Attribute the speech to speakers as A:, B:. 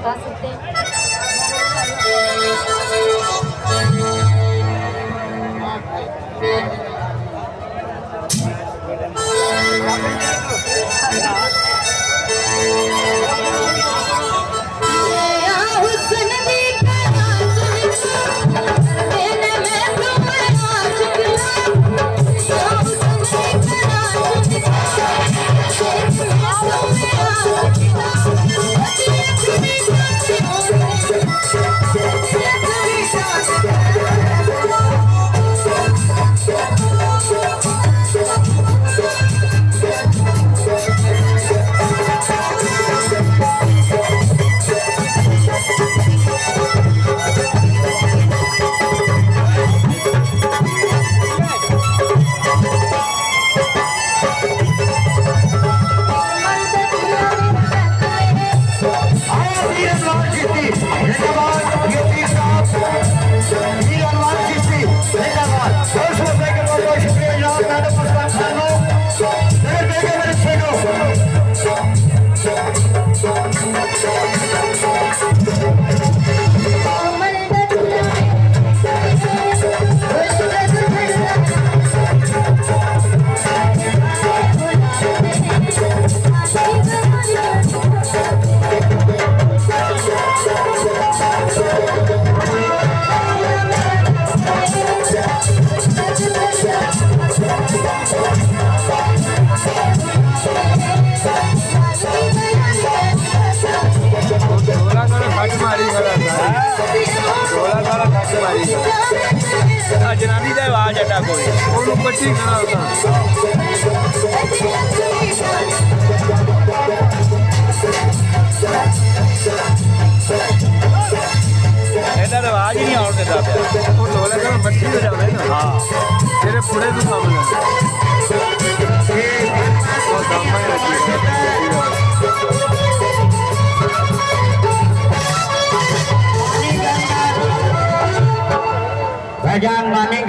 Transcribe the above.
A: बता सकते हैं?
B: जनानी दे आवाज अटा कोई ओनू पट्टी करा ਇਹਦਾ ਰਿਵਾਜ ਹੀ ਨਹੀਂ ਆਉਣ ਦਿੰਦਾ ਪਿਆ ਉਹ ਢੋਲੇ ਕੋਲ ਬੱਠੀ ਹੋ ਜਾਵੇ ਨਾ ਹਾਂ ਤੇਰੇ ਪੁੜੇ ਨੂੰ ਸਾਹਮਣੇ ਉਹ ਸਾਹਮਣੇ
C: Bajang Maning